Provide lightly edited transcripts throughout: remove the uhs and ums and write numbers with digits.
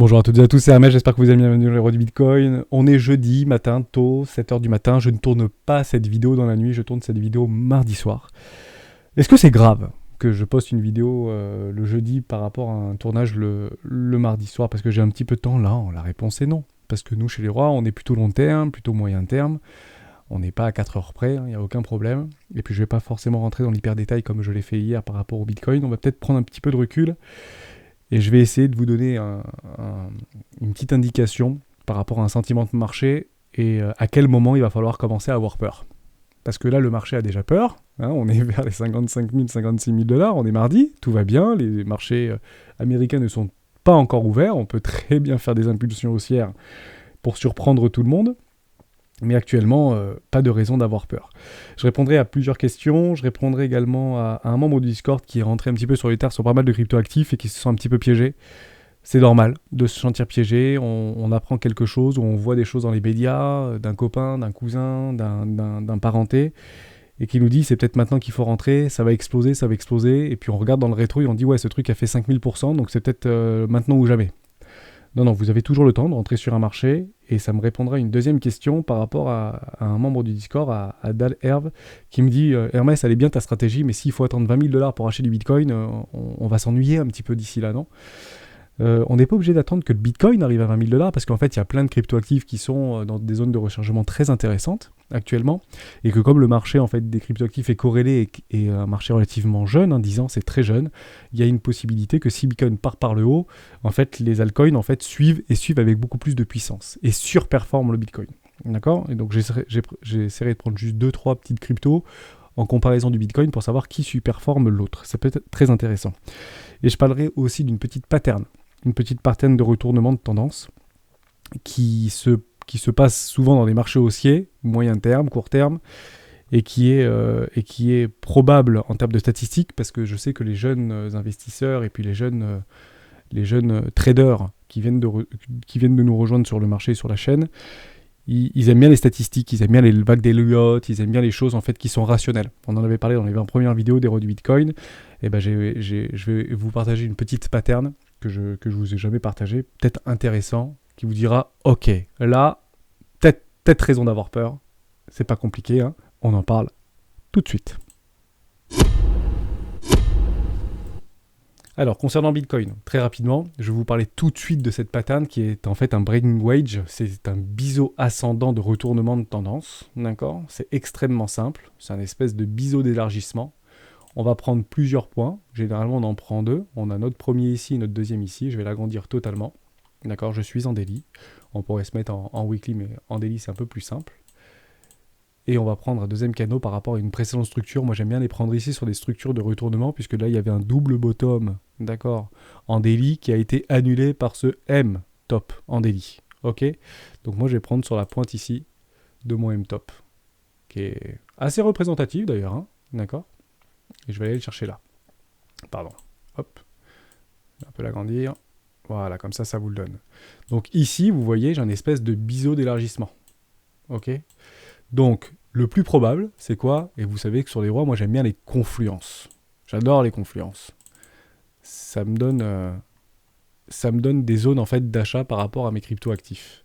Bonjour à toutes et à tous, c'est Hermès, j'espère que vous allez bien, bienvenue dans l'Héros du Bitcoin. On est jeudi matin, tôt, 7h du matin, je ne tourne pas cette vidéo dans la nuit, je tourne cette vidéo mardi soir. Est-ce que c'est grave que je poste une vidéo le jeudi par rapport à un tournage le mardi soir parce que j'ai un petit peu de temps là? La réponse est non. Parce que nous, chez les rois, on est plutôt long terme, plutôt moyen terme. On n'est pas à 4 heures près, il n'y a aucun problème. Et puis je ne vais pas forcément rentrer dans l'hyper détail comme je l'ai fait hier par rapport au Bitcoin. On va peut-être prendre un petit peu de recul. Et je vais essayer de vous donner une petite indication par rapport à un sentiment de marché et à quel moment il va falloir commencer à avoir peur. Parce que là, le marché a déjà peur. On est vers les 55 000, 56 000 $. On est mardi, tout va bien. Les marchés américains ne sont pas encore ouverts. On peut très bien faire des impulsions haussières pour surprendre tout le monde. Mais actuellement, pas de raison d'avoir peur. Je répondrai à plusieurs questions. Je répondrai également à un membre du Discord qui est rentré un petit peu sur les terres sur pas mal de crypto-actifs et qui se sent un petit peu piégé. C'est normal de se sentir piégé. On apprend quelque chose, ou on voit des choses dans les médias, d'un copain, d'un cousin, d'un parenté, et qui nous dit c'est peut-être maintenant qu'il faut rentrer, ça va exploser, ça va exploser. Et puis on regarde dans le rétro et on dit ouais, ce truc a fait 5000%, donc c'est peut-être maintenant ou jamais. Non, vous avez toujours le temps de rentrer sur un marché, et ça me répondra à une deuxième question par rapport à un membre du Discord, à Dal Herve, qui me dit Hermès, elle est bien ta stratégie, mais s'il faut attendre 20 000 $ pour acheter du Bitcoin, on va s'ennuyer un petit peu d'ici là, non? On n'est pas obligé d'attendre que le Bitcoin arrive à 20 000 $, parce qu'en fait, il y a plein de cryptoactifs qui sont dans des zones de rechargement très intéressantes actuellement, et que comme le marché en fait, des cryptoactifs est corrélé et un marché relativement jeune, 10 ans c'est très jeune, il y a une possibilité que si Bitcoin part par le haut, en fait, les altcoins en fait, suivent avec beaucoup plus de puissance et surperforment le Bitcoin. D'accord? Et donc j'essaierai de prendre juste 2-3 petites cryptos en comparaison du Bitcoin pour savoir qui surperforme l'autre. Ça peut être très intéressant. Et je parlerai aussi d'une petite pattern de retournement de tendance qui se passe souvent dans des marchés haussiers, moyen terme, court terme, et qui est probable en termes de statistiques, parce que je sais que les jeunes investisseurs et puis les jeunes traders qui viennent de nous rejoindre sur le marché, sur la chaîne, ils aiment bien les statistiques, ils aiment bien les vagues d'Elliott, ils aiment bien les choses en fait qui sont rationnelles. On en avait parlé dans les 20 premières vidéos d'Héros du Bitcoin, et ben je vais vous partager une petite pattern que je vous ai jamais partagée, peut-être intéressant, qui vous dira ok, là, peut-être raison d'avoir peur, c'est pas compliqué, on en parle tout de suite. Alors, concernant Bitcoin, très rapidement, je vais vous parler tout de suite de cette pattern qui est en fait un breaking wedge, c'est un biseau ascendant de retournement de tendance, d'accord? C'est extrêmement simple, c'est un espèce de biseau d'élargissement. On va prendre plusieurs points, généralement on en prend deux, on a notre premier ici, notre deuxième ici, je vais l'agrandir totalement, d'accord? Je suis en daily, on pourrait se mettre en weekly, mais en daily c'est un peu plus simple. Et on va prendre un deuxième canot par rapport à une précédente structure. Moi, j'aime bien les prendre ici sur des structures de retournement, puisque là, il y avait un double bottom, d'accord, en daily, qui a été annulé par ce M top en daily. Ok? Donc moi, je vais prendre sur la pointe ici de mon M top, qui est assez représentatif d'ailleurs, d'accord? Et je vais aller le chercher là. Pardon. Hop. Un peu l'agrandir. Voilà, comme ça vous le donne. Donc ici, vous voyez, j'ai une espèce de biseau d'élargissement. Ok? Donc, le plus probable, c'est quoi? Et vous savez que sur les rois, moi j'aime bien les confluences. J'adore les confluences. Ça me donne des zones en fait d'achat par rapport à mes crypto-actifs.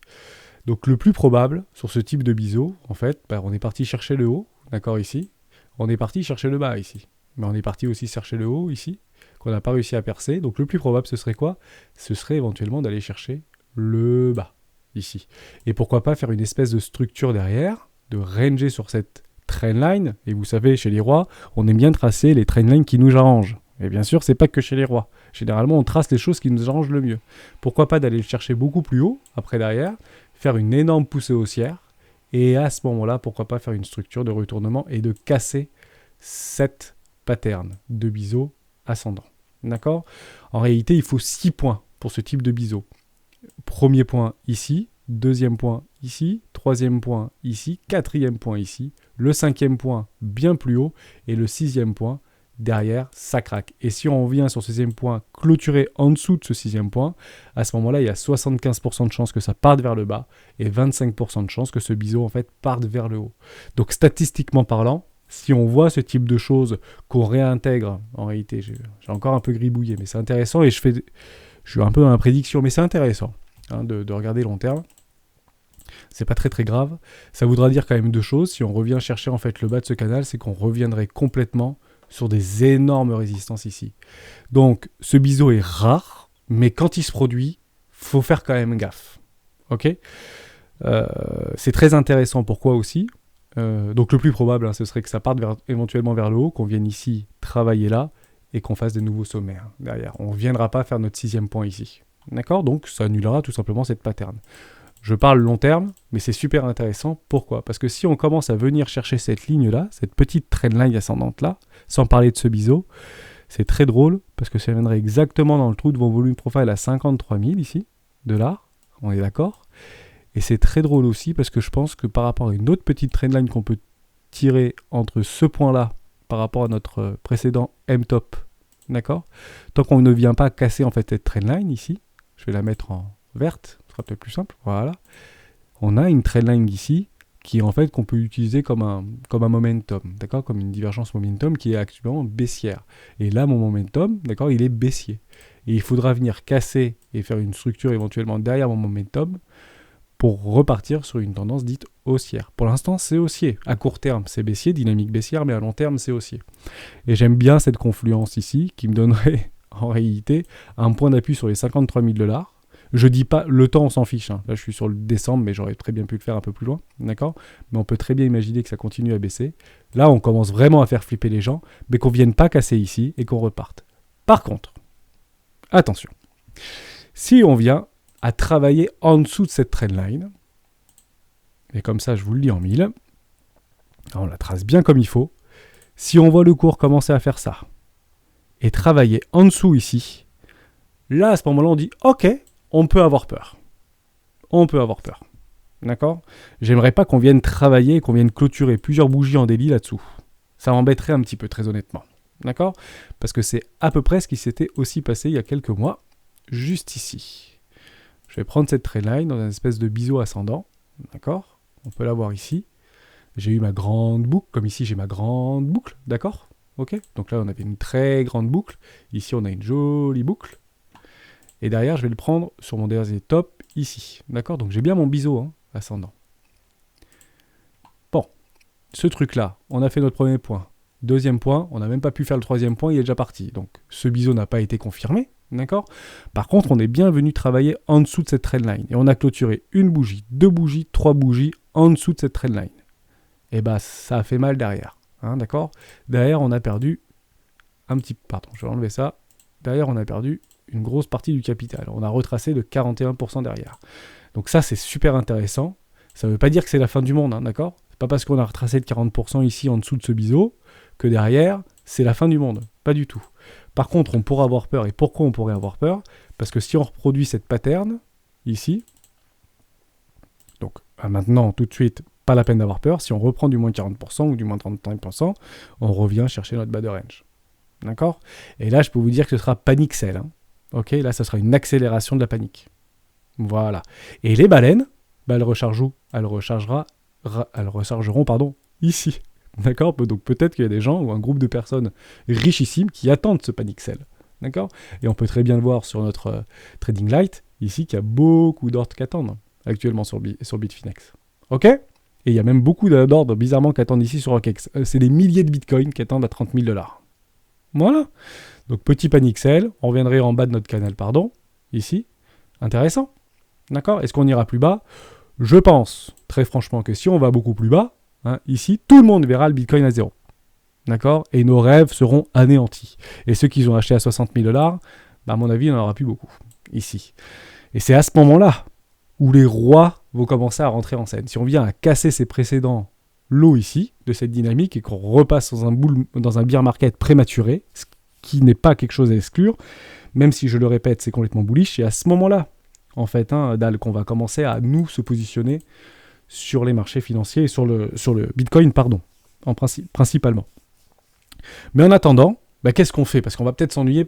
Donc le plus probable sur ce type de biseau, en fait, on est parti chercher le haut, d'accord, ici. On est parti chercher le bas ici. Mais on est parti aussi chercher le haut ici, qu'on n'a pas réussi à percer. Donc le plus probable, ce serait quoi? Ce serait éventuellement d'aller chercher le bas ici. Et pourquoi pas faire une espèce de structure derrière, de ranger sur cette trendline, et vous savez, chez les rois, on aime bien tracer les trendlines qui nous arrangent. Et bien sûr, c'est pas que chez les rois. Généralement, on trace les choses qui nous arrangent le mieux. Pourquoi pas d'aller le chercher beaucoup plus haut, après derrière, faire une énorme poussée haussière, et à ce moment-là, pourquoi pas faire une structure de retournement et de casser cette pattern de biseau ascendant. D'accord? En réalité, il faut 6 points pour ce type de biseau. Premier point ici, deuxième point ici, troisième point ici, quatrième point ici, le cinquième point bien plus haut, et le sixième point derrière, ça craque. Et si on vient sur ce sixième point clôturer en dessous de ce sixième point, à ce moment-là, il y a 75% de chances que ça parte vers le bas et 25% de chances que ce biseau en fait parte vers le haut. Donc statistiquement parlant, si on voit ce type de choses qu'on réintègre, en réalité, j'ai encore un peu gribouillé, mais c'est intéressant, et je Je suis un peu dans la prédiction, mais c'est intéressant hein, de regarder long terme. C'est pas très très grave. Ça voudra dire quand même deux choses. Si on revient chercher en fait le bas de ce canal, c'est qu'on reviendrait complètement sur des énormes résistances ici. Donc ce biseau est rare, mais quand il se produit, faut faire quand même gaffe. Ok, c'est très intéressant. Pourquoi aussi donc le plus probable, hein, ce serait que ça parte éventuellement vers le haut, qu'on vienne ici travailler là, et qu'on fasse des nouveaux sommets hein, derrière. On ne viendra pas faire notre 6e point ici. D'accord? Donc ça annulera tout simplement cette pattern. Je parle long terme, mais c'est super intéressant. Pourquoi? Parce que si on commence à venir chercher cette ligne-là, cette petite trendline ascendante-là, sans parler de ce biseau, c'est très drôle, parce que ça viendrait exactement dans le trou de mon volume profile à 53 000 ici, $, on est d'accord? Et c'est très drôle aussi, parce que je pense que par rapport à une autre petite trendline qu'on peut tirer entre ce point-là, par rapport à notre précédent M-top, d'accord? Tant qu'on ne vient pas casser en fait cette trendline ici, je vais la mettre en verte, ce sera peut-être plus simple, voilà. On a une trendline ici, qui en fait qu'on peut utiliser comme un momentum, d'accord? Comme une divergence momentum qui est actuellement baissière. Et là, mon momentum, d'accord, il est baissier. Et il faudra venir casser et faire une structure éventuellement derrière mon momentum, pour repartir sur une tendance dite haussière. Pour l'instant, c'est haussier. À court terme, c'est baissier, dynamique baissière, mais à long terme, c'est haussier. Et j'aime bien cette confluence ici, qui me donnerait, en réalité, un point d'appui sur les 53 000 $. Je dis pas, le temps, on s'en fiche. Hein. Là, je suis sur le décembre, mais j'aurais très bien pu le faire un peu plus loin, d'accord? Mais on peut très bien imaginer que ça continue à baisser. Là, on commence vraiment à faire flipper les gens, mais qu'on vienne pas casser ici et qu'on reparte. Par contre, attention, si on vient à travailler en dessous de cette trendline. Et comme ça, je vous le dis en mille. On la trace bien comme il faut. Si on voit le cours commencer à faire ça, et travailler en dessous ici, là, à ce moment-là, on dit « Ok, on peut avoir peur. » On peut avoir peur. D'accord? J'aimerais pas qu'on vienne travailler, qu'on vienne clôturer plusieurs bougies en délit là-dessous. Ça m'embêterait un petit peu, très honnêtement. D'accord? Parce que c'est à peu près ce qui s'était aussi passé il y a quelques mois, juste ici. Je vais prendre cette trendline dans une espèce de biseau ascendant, d'accord? On peut la voir ici. J'ai eu ma grande boucle, comme ici j'ai ma grande boucle, d'accord? Ok? Donc là on avait une très grande boucle, ici on a une jolie boucle. Et derrière je vais le prendre sur mon dernier top, ici, d'accord? Donc j'ai bien mon biseau hein, ascendant. Bon, ce truc-là, on a fait notre premier point. Deuxième point, on n'a même pas pu faire le troisième point, il est déjà parti. Donc ce biseau n'a pas été confirmé. D'accord? Par contre, on est bien venu travailler en dessous de cette trendline. Et on a clôturé une bougie, 2 bougies, 3 bougies en dessous de cette trendline. Et bah, ça a fait mal derrière. Hein, d'accord? Derrière, on a perdu un petit... Pardon, je vais enlever ça. Derrière, on a perdu une grosse partie du capital. On a retracé de 41% derrière. Donc ça, c'est super intéressant. Ça ne veut pas dire que c'est la fin du monde, hein, d'accord? C'est pas parce qu'on a retracé de 40% ici en dessous de ce biseau que derrière, c'est la fin du monde. Pas du tout. Par contre, on pourra avoir peur. Et pourquoi on pourrait avoir peur? Parce que si on reproduit cette pattern, ici, donc maintenant, tout de suite, pas la peine d'avoir peur. Si on reprend du moins 40% ou du moins 35%, on revient chercher notre bas de range. D'accord? Et là, je peux vous dire que ce sera panic sell. Hein. Ok? Là, ce sera une accélération de la panique. Voilà. Et les baleines, bah, elles rechargent où? Elles rechargeront, ici. D'accord? Donc peut-être qu'il y a des gens ou un groupe de personnes richissimes qui attendent ce panic sell. D'accord? Et on peut très bien le voir sur notre Trading Light, ici, qu'il y a beaucoup d'ordres qui attendent actuellement sur Bitfinex. Ok? Et il y a même beaucoup d'ordres bizarrement qui attendent ici sur Rockex. C'est des milliers de bitcoins qui attendent à 30 000 $. Voilà. Donc petit panic sell, on reviendrait en bas de notre canal, ici. Intéressant. D'accord? Est-ce qu'on ira plus bas? Je pense, très franchement, que si on va beaucoup plus bas, hein, ici, tout le monde verra le bitcoin à zéro. D'accord? Et nos rêves seront anéantis. Et ceux qui ont acheté à 60 000 $, bah, à mon avis, il n'y en aura plus beaucoup, ici. Et c'est à ce moment-là où les rois vont commencer à rentrer en scène. Si on vient à casser ces précédents lots ici, de cette dynamique, et qu'on repasse dans un bear market prématuré, ce qui n'est pas quelque chose à exclure, même si je le répète, c'est complètement bullish, et à ce moment-là, en fait, hein, Dal, qu'on va commencer à nous se positionner sur les marchés financiers et sur le Bitcoin, principalement. Mais en attendant, bah, qu'est-ce qu'on fait? Parce qu'on va peut-être s'ennuyer.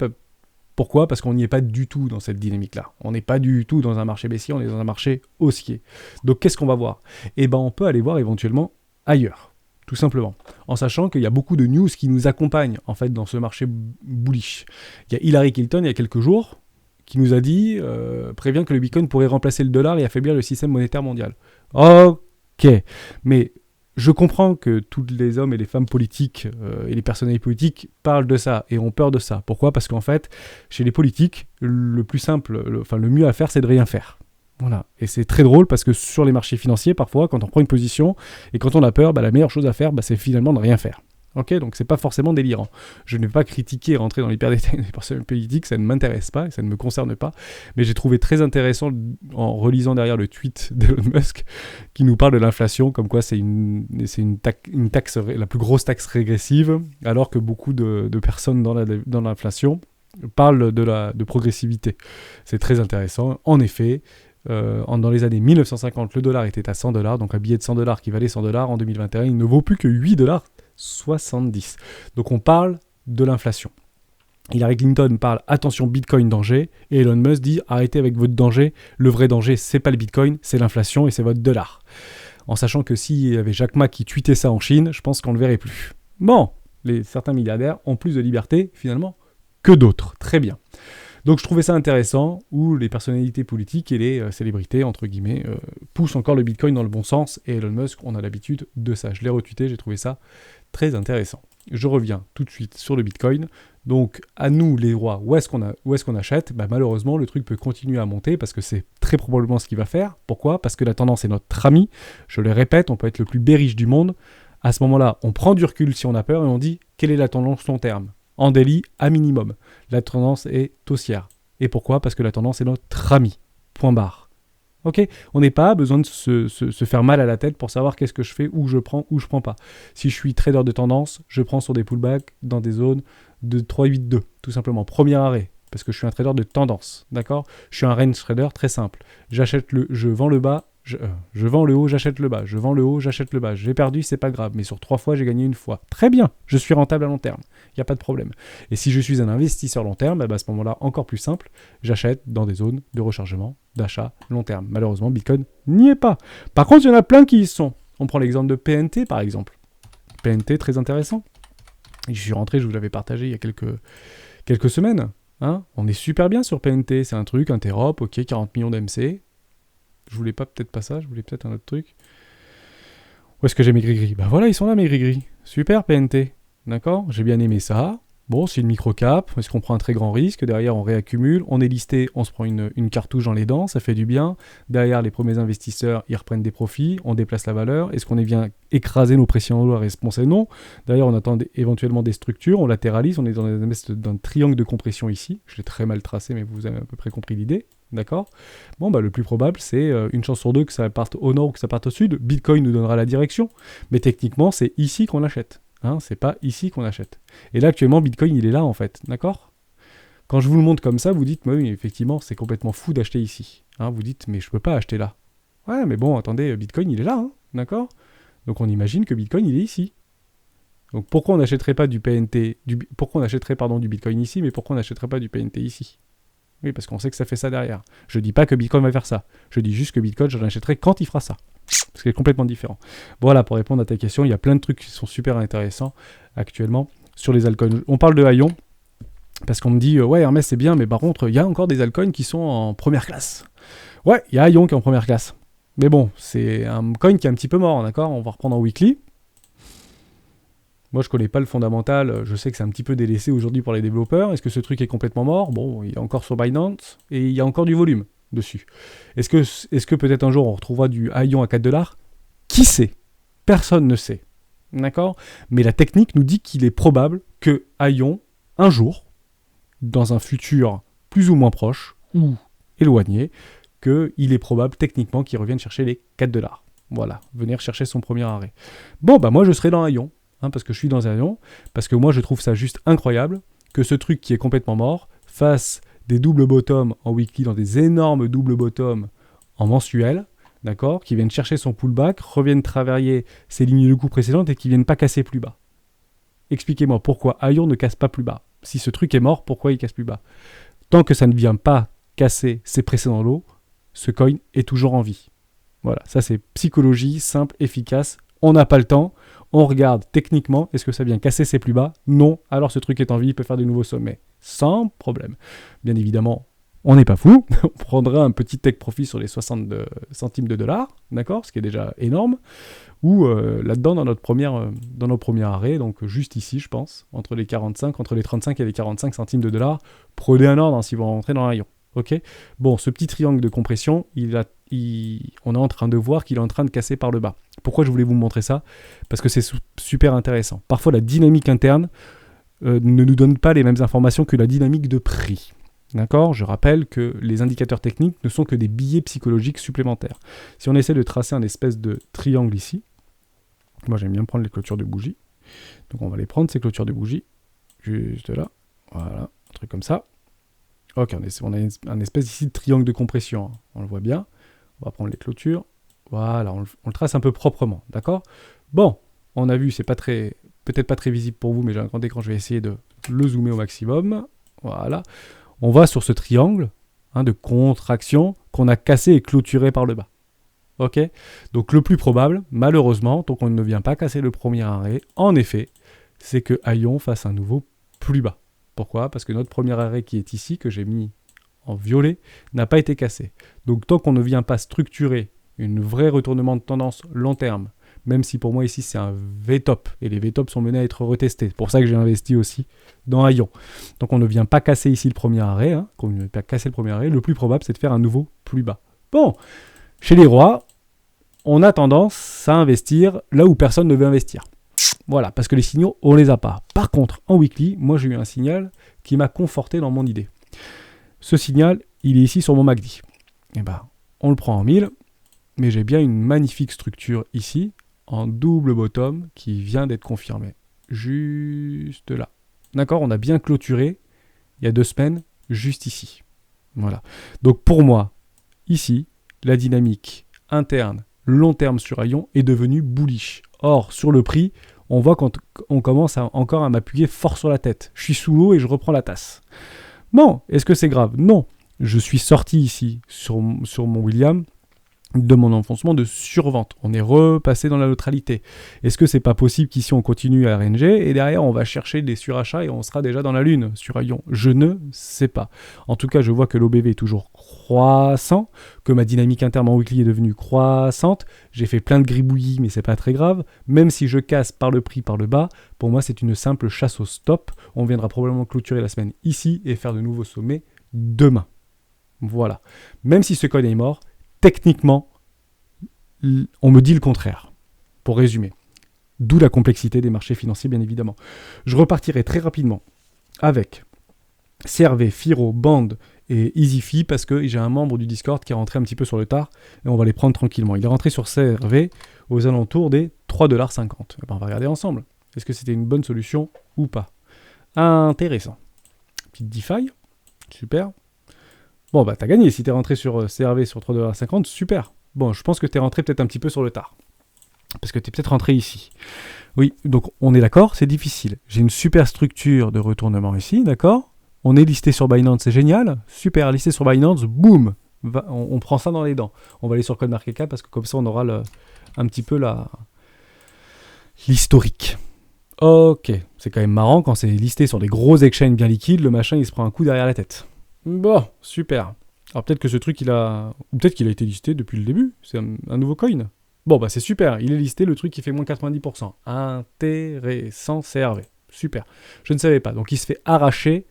Pourquoi? Parce qu'on n'y est pas du tout dans cette dynamique-là. On n'est pas du tout dans un marché baissier, on est dans un marché haussier. Donc qu'est-ce qu'on va voir? Eh ben, on peut aller voir éventuellement ailleurs, tout simplement. En sachant qu'il y a beaucoup de news qui nous accompagnent en fait dans ce marché bullish. Il y a Hillary Clinton il y a quelques jours qui nous a dit, prévient que le Bitcoin pourrait remplacer le dollar et affaiblir le système monétaire mondial. Ok, mais je comprends que tous les hommes et les femmes politiques et les personnalités politiques parlent de ça et ont peur de ça. Pourquoi ? Parce qu'en fait, chez les politiques, le plus simple, le mieux à faire, c'est de rien faire. Voilà. Et c'est très drôle parce que sur les marchés financiers, parfois, quand on prend une position et quand on a peur, la meilleure chose à faire, c'est finalement de rien faire. Ok, donc c'est pas forcément délirant. Je ne vais pas critiquer et rentrer dans l'hyper-détail des personnes politiques, ça ne m'intéresse pas et ça ne me concerne pas. Mais j'ai trouvé très intéressant en relisant derrière le tweet d'Elon Musk qui nous parle de l'inflation, comme quoi c'est une taxe, la plus grosse taxe régressive, alors que beaucoup de personnes dans l'inflation parlent de progressivité. C'est très intéressant. En effet, dans les années 1950, le dollar était à $100, donc un billet de $100 qui valait $100, en 2021, il ne vaut plus que $8,70. Donc on parle de l'inflation. Hillary Clinton parle attention Bitcoin danger, et Elon Musk dit arrêtez avec votre danger, le vrai danger c'est pas le Bitcoin, c'est l'inflation et c'est votre dollar. En sachant que s'il y avait Jack Ma qui tweetait ça en Chine, je pense qu'on ne le verrait plus. Bon, certains milliardaires ont plus de liberté finalement que d'autres, très bien. Donc je trouvais ça intéressant, où les personnalités politiques et les célébrités, entre guillemets, poussent encore le Bitcoin dans le bon sens, et Elon Musk, on a l'habitude de ça. Je l'ai retweeté, j'ai trouvé ça très intéressant. Je reviens tout de suite sur le Bitcoin. Donc à nous les rois, où est-ce qu'on achète ? Malheureusement, le truc peut continuer à monter, parce que c'est très probablement ce qu'il va faire. Pourquoi ? Parce que la tendance est notre ami. Je le répète, on peut être le plus bearish du monde. À ce moment-là, on prend du recul si on a peur, et on dit quelle est la tendance long terme ? En daily, à minimum. La tendance est haussière. Et pourquoi ? Parce que la tendance est notre ami. Point barre. Ok ? On n'est pas besoin de se faire mal à la tête pour savoir qu'est-ce que je fais, où je prends pas. Si je suis trader de tendance, je prends sur des pullbacks dans des zones de 3,82. Tout simplement. Premier arrêt. Parce que je suis un trader de tendance. D'accord ? Je suis un range trader très simple. Je vends le bas. Je vends le haut, j'achète le bas. Je vends le haut, j'achète le bas. J'ai perdu, c'est pas grave. Mais sur 3 fois, j'ai gagné une fois. Très bien. Je suis rentable à long terme. Il n'y a pas de problème. Et si je suis un investisseur long terme, à ce moment-là, encore plus simple, j'achète dans des zones de rechargement, d'achat long terme. Malheureusement, Bitcoin n'y est pas. Par contre, il y en a plein qui y sont. On prend l'exemple de PNT, par exemple. PNT, très intéressant. Je suis rentré, je vous l'avais partagé il y a quelques semaines. Hein, on est super bien sur PNT. C'est un truc, Interop, ok, 40 millions d'MC. Je voulais peut-être pas ça, je voulais peut-être un autre truc. Où est-ce que j'ai mes gris-gris ? Voilà, ils sont là mes gris-gris. Super PNT. D'accord ? J'ai bien aimé ça. Bon, c'est une micro-cap. Est-ce qu'on prend un très grand risque ? Derrière, on réaccumule. On est listé, on se prend une cartouche dans les dents. Ça fait du bien. Derrière, les premiers investisseurs, ils reprennent des profits. On déplace la valeur. Est-ce qu'on vient écraser nos pressions en dollars ? Réponse est non. Derrière, on attend éventuellement des structures. On latéralise. On est dans un triangle de compression ici. Je l'ai très mal tracé, mais vous avez à peu près compris l'idée. D'accord ? Bon, le plus probable, c'est une chance sur deux que ça parte au nord ou que ça parte au sud. Bitcoin nous donnera la direction. Mais techniquement, c'est ici qu'on achète. Hein, c'est pas ici qu'on achète. Et là, actuellement, Bitcoin, il est là, en fait. D'accord ? Quand je vous le montre comme ça, vous dites, oui, effectivement, c'est complètement fou d'acheter ici. Hein, vous dites, mais je peux pas acheter là. Ouais, mais bon, attendez, Bitcoin, il est là. Hein, d'accord ? Donc, on imagine que Bitcoin, il est ici. Donc, pourquoi on n'achèterait pas du PNT, pourquoi on achèterait, du Bitcoin ici, mais pourquoi on n'achèterait pas du PNT ici ? Oui, parce qu'on sait que ça fait ça derrière. Je dis pas que Bitcoin va faire ça. Je dis juste que Bitcoin, j'en achèterai quand il fera ça. Parce qu'il est complètement différent. Voilà, pour répondre à ta question, il y a plein de trucs qui sont super intéressants actuellement sur les altcoins. On parle de Aion, parce qu'on me dit, ouais, Hermès, c'est bien, mais par contre, il y a encore des altcoins qui sont en première classe. Ouais, il y a Aion qui est en première classe. Mais bon, c'est un coin qui est un petit peu mort, d'accord ? On va reprendre en weekly. Moi, je connais pas le fondamental. Je sais que c'est un petit peu délaissé aujourd'hui pour les développeurs. Est-ce que ce truc est complètement mort ? Bon, il est encore sur Binance et il y a encore du volume dessus. Est-ce que peut-être un jour on retrouvera du Aion à $4 ? Qui sait ? Personne ne sait. D'accord ? Mais la technique nous dit qu'il est probable que Aion, un jour, dans un futur plus ou moins proche ou éloigné, qu'il est probable techniquement qu'il revienne chercher les $4. Voilà, venir chercher son premier arrêt. Bon, moi je serai dans Aion. Parce que je suis dans un lion, parce que moi je trouve ça juste incroyable que ce truc qui est complètement mort fasse des doubles bottoms en weekly, dans des énormes doubles bottoms en mensuel, d'accord, qui viennent chercher son pullback, reviennent travailler ses lignes de coût précédentes et qui viennent pas casser plus bas. Expliquez-moi pourquoi Aion ne casse pas plus bas. Si ce truc est mort, pourquoi il casse plus bas ? Tant que ça ne vient pas casser ses précédents lots, ce coin est toujours en vie. Voilà, ça c'est psychologie simple, efficace. On n'a pas le temps, on regarde techniquement, est-ce que ça vient casser ses plus bas ? Non, alors ce truc est en vie, il peut faire des nouveaux sommets, sans problème. Bien évidemment, On n'est pas fou, on prendra un petit take profit sur les 60 centimes de dollars, d'accord, ce qui est déjà énorme, ou là-dedans dans nos premiers arrêts, donc juste ici je pense, entre les 35 et les 45 centimes de dollars, prenez un ordre si vous rentrez dans un rayon, ok. Bon, ce petit triangle de compression, on est en train de voir qu'il est en train de casser par le bas. Pourquoi je voulais vous montrer ça? Parce que c'est super intéressant. Parfois la dynamique interne ne nous donne pas les mêmes informations que la dynamique de prix. D'accord? Je rappelle que les indicateurs techniques ne sont que des billets psychologiques supplémentaires. Si on essaie de tracer un espèce de triangle ici, moi j'aime bien prendre les clôtures de bougies, donc on va les prendre ces clôtures de bougies, juste là, voilà, un truc comme ça. Ok, on a un espèce ici de triangle de compression, hein. On le voit bien. On va prendre les clôtures, voilà, on le trace un peu proprement, d'accord? Bon, on a vu, c'est peut-être pas très visible pour vous, mais j'ai un grand écran, je vais essayer de le zoomer au maximum, voilà. On va sur ce triangle de contraction qu'on a cassé et clôturé par le bas. Ok? Donc le plus probable, malheureusement, tant qu'on ne vient pas casser le premier arrêt, en effet, c'est que Aion fasse un nouveau plus bas. Pourquoi? Parce que notre premier arrêt qui est ici, que j'ai mis en violet, n'a pas été cassé. Donc tant qu'on ne vient pas structurer une vraie retournement de tendance long terme, même si pour moi ici c'est un V-top, et les V-top sont menés à être retestés. C'est pour ça que j'ai investi aussi dans Aion. Donc on ne vient pas casser ici le premier arrêt, qu'on ne vient pas casser le premier arrêt, le plus probable c'est de faire un nouveau plus bas. Bon, chez les rois, on a tendance à investir là où personne ne veut investir. Voilà, parce que les signaux, on les a pas. Par contre, en weekly, moi j'ai eu un signal qui m'a conforté dans mon idée. Ce signal, il est ici sur mon MACD. Et ben, on le prend en 1000, mais j'ai bien une magnifique structure ici, en double bottom, qui vient d'être confirmée. Juste là. D'accord? On a bien clôturé, il y a 2 semaines, juste ici. Voilà. Donc pour moi, ici, la dynamique interne, long terme sur Aion, est devenue bullish. Or, sur le prix, on voit qu'on commence encore à m'appuyer fort sur la tête. Je suis sous l'eau et je reprends la tasse. Bon, est-ce que c'est grave? Non. Je suis sorti ici, sur mon William, de mon enfoncement de survente. On est repassé dans la neutralité. Est-ce que c'est pas possible qu'ici on continue à RNG et derrière on va chercher des surachats et on sera déjà dans la lune sur Aion? Je ne sais pas. En tout cas, je vois que l'OBV est toujours croissant, que ma dynamique interne en weekly est devenue croissante. J'ai fait plein de gribouillis, mais c'est pas très grave. Même si je casse par le prix, par le bas, pour moi c'est une simple chasse au stop. On viendra probablement clôturer la semaine ici et faire de nouveaux sommets demain. Voilà. Même si ce coin est mort, techniquement, on me dit le contraire, pour résumer. D'où la complexité des marchés financiers, bien évidemment. Je repartirai très rapidement avec CRV, Firo, Band et EasyFi, parce que j'ai un membre du Discord qui est rentré un petit peu sur le tard, et on va les prendre tranquillement. Il est rentré sur CRV aux alentours des 3,50$. On va regarder ensemble. Est-ce que c'était une bonne solution ou pas? Intéressant. Petite DeFi, super. Bon, bah t'as gagné si t'es rentré sur CRV sur 3,50$, super. Bon, je pense que t'es rentré peut-être un petit peu sur le tard. Parce que t'es peut-être rentré ici. Oui, donc on est d'accord, c'est difficile. J'ai une super structure de retournement ici, d'accord? On est listé sur Binance, c'est génial. Super, listé sur Binance, boum, on prend ça dans les dents. On va aller sur CoinMarketCap parce que comme ça on aura un petit peu l'historique. Ok, c'est quand même marrant quand c'est listé sur des gros exchanges bien liquides, le machin il se prend un coup derrière la tête. Bon, super. Alors peut-être que ce truc ou peut-être qu'il a été listé depuis le début, c'est un nouveau coin. Bon bah c'est super, il est listé, le truc qui fait moins 90%. Intéressant, CRV. Super. Je ne savais pas, donc il se fait arracher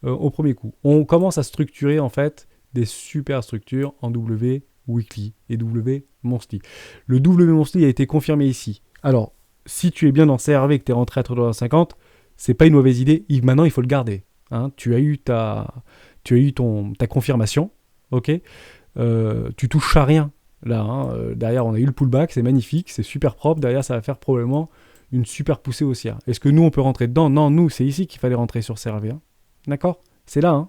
au premier coup. On commence à structurer en fait des super structures en W Weekly et W Monthly. Le W Monthly a été confirmé ici. Alors, si tu es bien dans CRV et que tu es rentré à 3,50$, c'est pas une mauvaise idée, maintenant il faut le garder. Hein, tu as eu ta confirmation, ok, tu touches à rien là, hein, derrière on a eu le pullback, c'est magnifique, c'est super propre, derrière ça va faire probablement une super poussée haussière. Est-ce que nous on peut rentrer dedans? Non, nous c'est ici qu'il fallait rentrer sur CRV, hein. D'accord? C'est là, hein,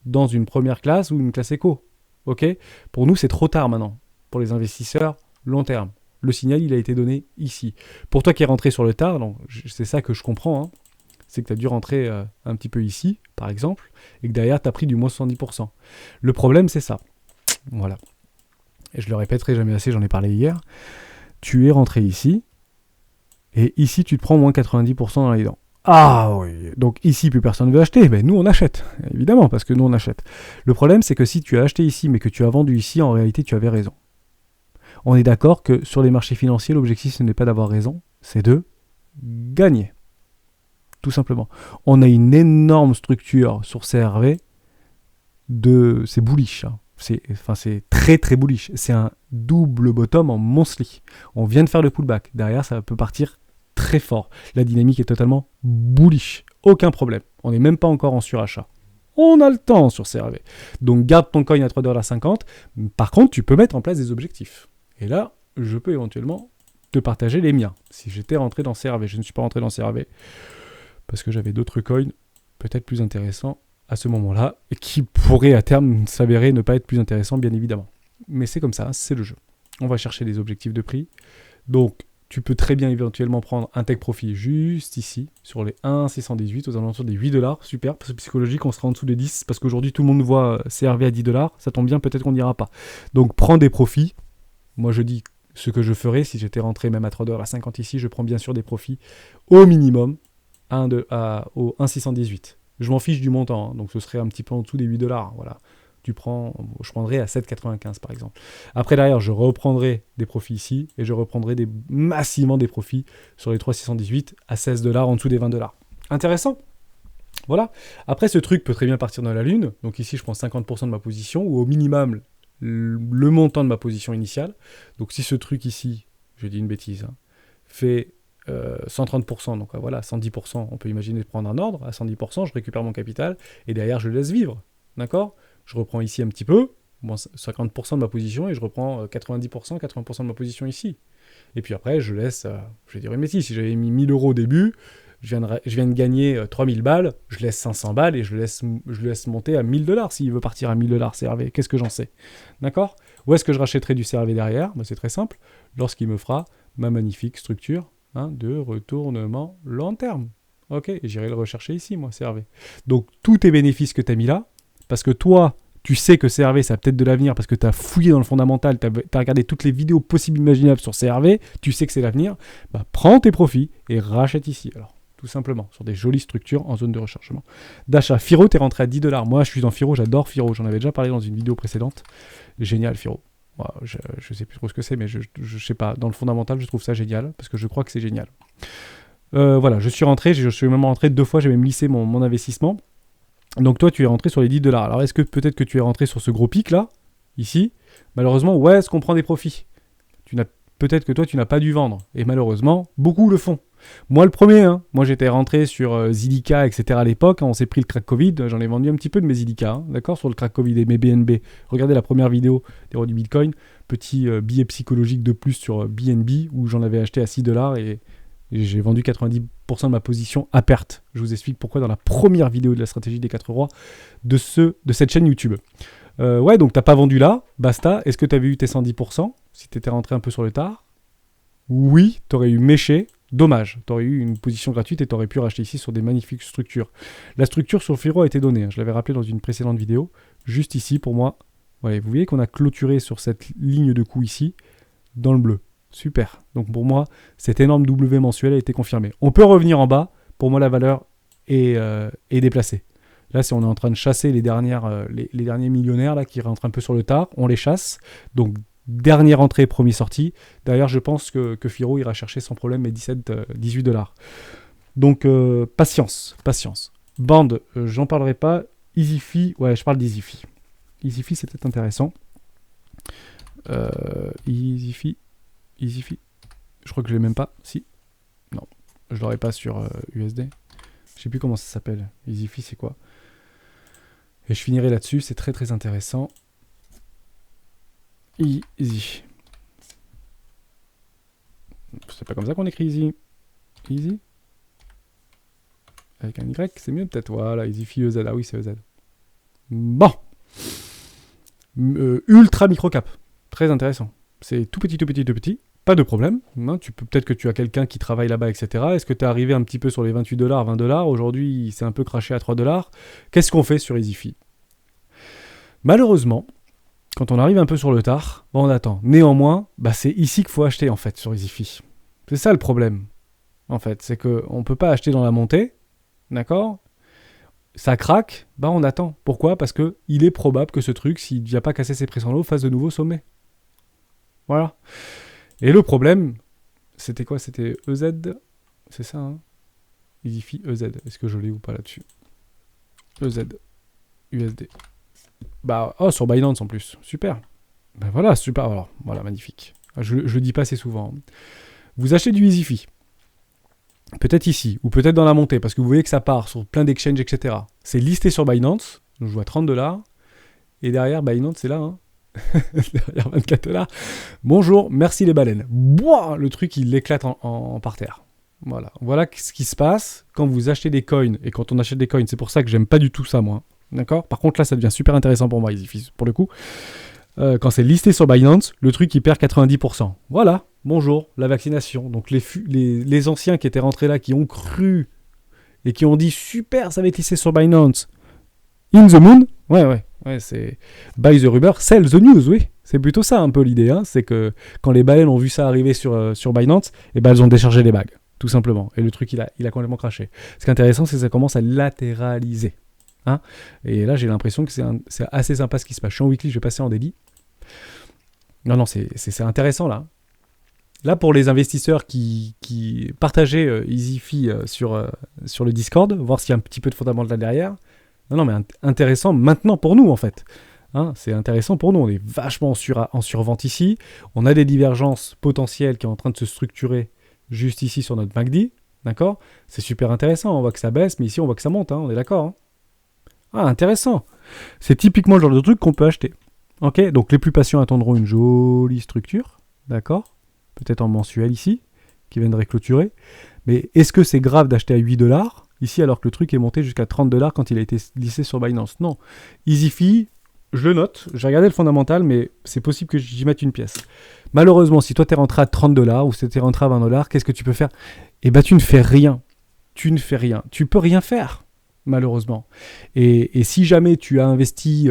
dans une première classe ou une classe éco, ok. Pour nous c'est trop tard maintenant, pour les investisseurs long terme. Le signal il a été donné ici. Pour toi qui es rentré sur le tard, donc, c'est ça que je comprends, hein, c'est que tu as dû rentrer un petit peu ici, par exemple, et que derrière, tu as pris du moins 70%. Le problème, c'est ça. Voilà. Et je le répéterai jamais assez, j'en ai parlé hier. Tu es rentré ici, et ici, tu te prends moins 90% dans les dents. Ah oui, donc ici plus personne ne veut acheter, mais nous on achète, évidemment, parce que nous on achète. Le problème c'est que si tu as acheté ici mais que tu as vendu ici, en réalité tu avais raison. On est d'accord que sur les marchés financiers, l'objectif ce n'est pas d'avoir raison, c'est de gagner. Tout simplement. On a une énorme structure sur CRV, c'est bullish. Hein. C'est très très bullish. C'est un double bottom en monthly. On vient de faire le pullback. Derrière, ça peut partir très fort. La dynamique est totalement bullish. Aucun problème. On n'est même pas encore en surachat. On a le temps sur CRV. Donc garde ton coin à 3,50$. Par contre, tu peux mettre en place des objectifs. Et là, je peux éventuellement te partager les miens. Si j'étais rentré dans CRV, je ne suis pas rentré dans CRV parce que j'avais d'autres coins peut-être plus intéressants à ce moment-là, et qui pourraient à terme s'avérer ne pas être plus intéressants, bien évidemment. Mais c'est comme ça, c'est le jeu. On va chercher des objectifs de prix. Donc, tu peux très bien éventuellement prendre un take profit juste ici, sur les 1,618, aux alentours des 8$. Super, parce que psychologique, on sera en dessous des 10, parce qu'aujourd'hui, tout le monde voit CRV à 10$. Ça tombe bien, peut-être qu'on n'ira pas. Donc, prends des profits. Moi, je dis ce que je ferais si j'étais rentré même à 3,50$ ici. Je prends bien sûr des profits au minimum au 1,618. Je m'en fiche du montant, hein, donc ce serait un petit peu en dessous des 8$. Voilà. Je prendrais à 7,95 par exemple. Après derrière, je reprendrai des profits ici et je reprendrai massivement des profits sur les 3,618 à 16$ en dessous des 20$. Intéressant. Voilà. Après, ce truc peut très bien partir dans la lune. Donc ici, je prends 50% de ma position ou au minimum le montant de ma position initiale. Donc si ce truc ici, je dis une bêtise, hein, fait 130%, donc voilà, 110%, on peut imaginer de prendre un ordre, à 110%, je récupère mon capital, et derrière, je le laisse vivre, d'accord? Je reprends ici un petit peu, 50% de ma position, et je reprends 90%, 80% de ma position ici. Et puis après, je laisse, je vais dire une bêtise, si j'avais mis 1000 € au début, je viens de gagner 3000 balles, je laisse 500 balles, et je le laisse monter à 1000$ s'il veut partir à 1000$ CRV, qu'est-ce que j'en sais? D'accord? Où est-ce que je rachèterai du CRV derrière? C'est très simple, lorsqu'il me fera ma magnifique structure, de retournement long terme. Ok, et j'irai le rechercher ici, moi, CRV. Donc, tous tes bénéfices que tu as mis là, parce que toi, tu sais que CRV, ça a peut-être de l'avenir, parce que tu as fouillé dans le fondamental, tu as regardé toutes les vidéos possibles imaginables sur CRV, tu sais que c'est l'avenir, prends tes profits et rachète ici. Alors, tout simplement, sur des jolies structures en zone de rechargement. D'achat. Firo, tu es rentré à 10$. Moi, je suis dans Firo, j'adore Firo. J'en avais déjà parlé dans une vidéo précédente. Génial, Firo. Je ne sais plus trop ce que c'est, mais je sais pas. Dans le fondamental, je trouve ça génial, parce que je crois que c'est génial. Voilà, je suis rentré, je suis même rentré 2 fois, j'ai même lissé mon investissement. Donc toi, tu es rentré sur les 10$. Alors, est-ce que peut-être que tu es rentré sur ce gros pic là, ici? Malheureusement, ouais, est-ce qu'on prend des profits? Peut-être que toi, tu n'as pas dû vendre. Et malheureusement, beaucoup le font. Moi, le premier, moi j'étais rentré sur Zilliqa, etc. à l'époque. On s'est pris le crack Covid. J'en ai vendu un petit peu de mes Zilliqa, d'accord, sur le crack Covid et mes BNB. Regardez la première vidéo des rois du Bitcoin. Petit billet psychologique de plus sur BNB où j'en avais acheté à 6$ et j'ai vendu 90% de ma position à perte. Je vous explique pourquoi dans la première vidéo de la stratégie des 4 rois de cette chaîne YouTube. Ouais, donc t'as pas vendu là, basta. Est-ce que tu avais eu tes 110% si tu étais rentré un peu sur le tard? Oui, tu aurais eu méché. Dommage, tu aurais eu une position gratuite et tu aurais pu racheter ici sur des magnifiques structures. La structure sur Firo a été donnée, je l'avais rappelé dans une précédente vidéo. Juste ici, pour moi, ouais, vous voyez qu'on a clôturé sur cette ligne de coup ici, dans le bleu. Super. Donc pour moi, cette énorme W mensuelle a été confirmée. On peut revenir en bas. Pour moi, la valeur est déplacée. Là, on est en train de chasser les derniers millionnaires là, qui rentrent un peu sur le tard. On les chasse. Donc, dernière entrée, première sortie. D'ailleurs, je pense que Firo ira chercher sans problème mes 18$. Donc, patience. Band, j'en parlerai pas. EasyFi, ouais, je parle d'EasyFi. EasyFi, c'est peut-être intéressant. EasyFi. Je crois que je l'ai même pas. Si. Non, je l'aurai pas sur USD. Je sais plus comment ça s'appelle. EasyFi, c'est quoi? Et je finirai là-dessus. C'est très très intéressant. Easy. C'est pas comme ça qu'on écrit Easy. Easy. Avec un Y, c'est mieux peut-être. Voilà, EasyFi EZ. Ah oui, c'est EZ. Bon. Ultra microcap. Très intéressant. C'est tout petit. Pas de problème. Peut-être que tu as quelqu'un qui travaille là-bas, etc. Est-ce que tu es arrivé un petit peu sur les 28$, 20$? Aujourd'hui, c'est un peu craché à 3$. Qu'est-ce qu'on fait sur EasyFi? Malheureusement, quand on arrive un peu sur le tard, on attend. Néanmoins, c'est ici qu'il faut acheter en fait sur EasyFi. C'est ça le problème. en fait. C'est qu'on ne peut pas acheter dans la montée, d'accord? Ça craque, bah on attend. Pourquoi? Parce qu'il est probable que ce truc, s'il ne vient pas casser ses prix en haut, fasse de nouveau sommet. Voilà. Et le problème, c'était quoi? C'était EZ. C'est ça, hein? Easify EZ. Est-ce que je l'ai ou pas là-dessus? EZ. USD. Bah, oh, sur Binance en plus. Super. Ben voilà, super. Alors, voilà, magnifique. Je le dis pas assez souvent. Vous achetez du Easify. Peut-être ici, ou peut-être dans la montée, parce que vous voyez que ça part sur plein d'exchanges, etc. C'est listé sur Binance, donc je vois $30, et derrière Binance, c'est là, hein. Derrière $24. Bonjour, merci les baleines. Boah, le truc, il éclate en parterre. Voilà ce qui se passe quand vous achetez des coins, et quand on achète des coins, c'est pour ça que j'aime pas du tout ça, moi. D'accord? Par contre, là, ça devient super intéressant pour moi, Easify, pour le coup. Quand c'est listé sur Binance, le truc, il perd 90%. Voilà. Bonjour, la vaccination. Donc les anciens qui étaient rentrés là, qui ont cru et qui ont dit super, ça va être listé sur Binance. In the moon, ouais, c'est buy the rumor, sell the news, oui. C'est plutôt ça un peu l'idée, hein. C'est que quand les baleines ont vu ça arriver sur Binance, et ben elles ont déchargé les bagues, tout simplement. Et le truc, il a complètement craché. Ce qui est intéressant, c'est que ça commence à latéraliser. Hein, et là, j'ai l'impression que c'est assez sympa ce qui se passe. Je suis en weekly, je vais passer en daily. Non, c'est intéressant là. Là, pour les investisseurs qui partageaient Easify sur le Discord, voir s'il y a un petit peu de fondamental derrière. Non, mais intéressant maintenant pour nous, en fait. Hein, c'est intéressant pour nous. On est vachement en survente ici. On a des divergences potentielles qui sont en train de se structurer juste ici sur notre MACD. D'accord? C'est super intéressant. On voit que ça baisse, mais ici, on voit que ça monte. Hein, on est d'accord, hein? Ah, intéressant. C'est typiquement le genre de truc qu'on peut acheter. Ok, donc les plus patients attendront une jolie structure. D'accord? Peut-être en mensuel ici, qui viendrait clôturer. Mais est-ce que c'est grave d'acheter à $8 ici alors que le truc est monté jusqu'à $30 quand il a été listé sur Binance? Non. Easify, je le note. J'ai regardé le fondamental, mais c'est possible que j'y mette une pièce. Malheureusement, si toi t'es rentré à $30 ou si t'es rentré à $20, qu'est-ce que tu peux faire? Eh ben, tu ne fais rien. Tu ne fais rien. Tu peux rien faire, malheureusement. Et si jamais tu as investi,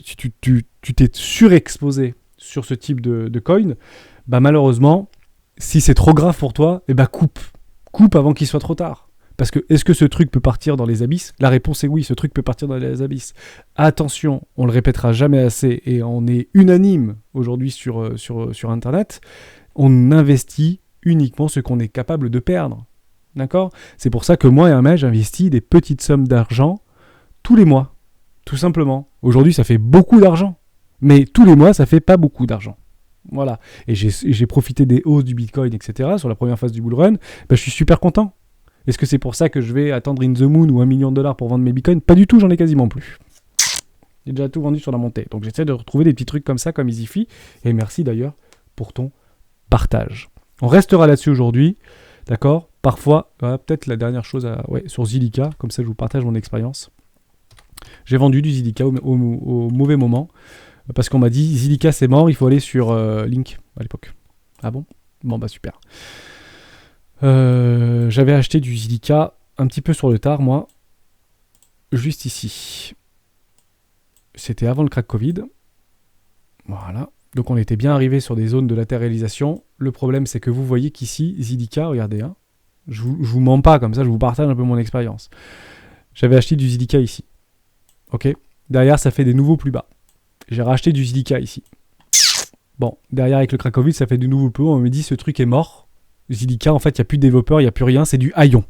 tu t'es surexposé sur ce type de coin, bah malheureusement, si c'est trop grave pour toi, eh bah coupe avant qu'il soit trop tard. Parce que est-ce que ce truc peut partir dans les abysses? La réponse est oui, ce truc peut partir dans les abysses. Attention, on le répétera jamais assez et on est unanime aujourd'hui sur Internet, on investit uniquement ce qu'on est capable de perdre. D'accord? C'est pour ça que moi et un mec, j'investis des petites sommes d'argent tous les mois. Tout simplement. Aujourd'hui, ça fait beaucoup d'argent. Mais tous les mois, ça fait pas beaucoup d'argent. Voilà. Et j'ai profité des hausses du Bitcoin, etc. sur la première phase du bull run. Je suis super content. Est-ce que c'est pour ça que je vais attendre in the moon ou $1 million pour vendre mes Bitcoins? Pas du tout, j'en ai quasiment plus. J'ai déjà tout vendu sur la montée. Donc j'essaie de retrouver des petits trucs comme ça, comme Easify. Et merci d'ailleurs pour ton partage. On restera là-dessus aujourd'hui. D'accord? Parfois, peut-être la dernière chose sur Zilliqa. Comme ça, je vous partage mon expérience. J'ai vendu du Zilliqa au mauvais moment. Parce qu'on m'a dit, Zilliqa c'est mort, il faut aller sur Link à l'époque. Ah bon? Bon bah super. J'avais acheté du Zilliqa un petit peu sur le tard, moi. Juste ici. C'était avant le crack Covid. Voilà. Donc on était bien arrivé sur des zones de latéralisation. Le problème c'est que vous voyez qu'ici, Zilliqa, regardez, hein, je vous mens pas comme ça, je vous partage un peu mon expérience. J'avais acheté du Zilliqa ici. Ok? Derrière, ça fait des nouveaux plus bas. J'ai racheté du Zilliqa ici. Bon, derrière avec le crack Covid, ça fait du nouveau peu. On me dit ce truc est mort. Zilliqa, en fait, il n'y a plus de développeurs, il n'y a plus rien, c'est du haillon.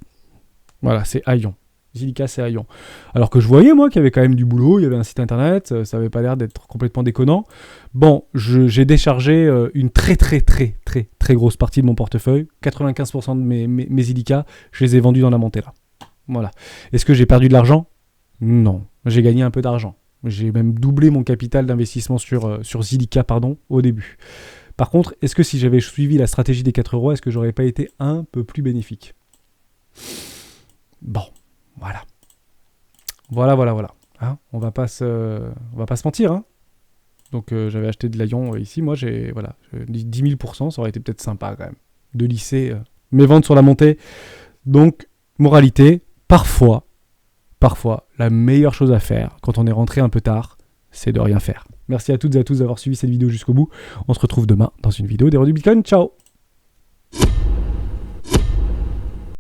Voilà, c'est haillon. Zilliqa, c'est haillon. Alors que je voyais, moi, qu'il y avait quand même du boulot, il y avait un site internet, ça n'avait pas l'air d'être complètement déconnant. Bon, j'ai déchargé une très grosse partie de mon portefeuille. 95% de mes Zilliqa, je les ai vendus dans la montée là. Voilà. Est-ce que j'ai perdu de l'argent? Non. J'ai gagné un peu d'argent. J'ai même doublé mon capital d'investissement sur Zilliqa, au début. Par contre, est-ce que si j'avais suivi la stratégie des 4 €, est-ce que j'aurais pas été un peu plus bénéfique? Bon, voilà. Voilà. Hein, on va pas se mentir. Hein. Donc j'avais acheté de l'Aion ici. Moi, j'ai 10 000%, ça aurait été peut-être sympa quand même. De lisser mes ventes sur la montée. Donc, moralité, parfois, la meilleure chose à faire quand on est rentré un peu tard, c'est de rien faire. Merci à toutes et à tous d'avoir suivi cette vidéo jusqu'au bout. On se retrouve demain dans une vidéo des Rois du Bitcoin. Ciao!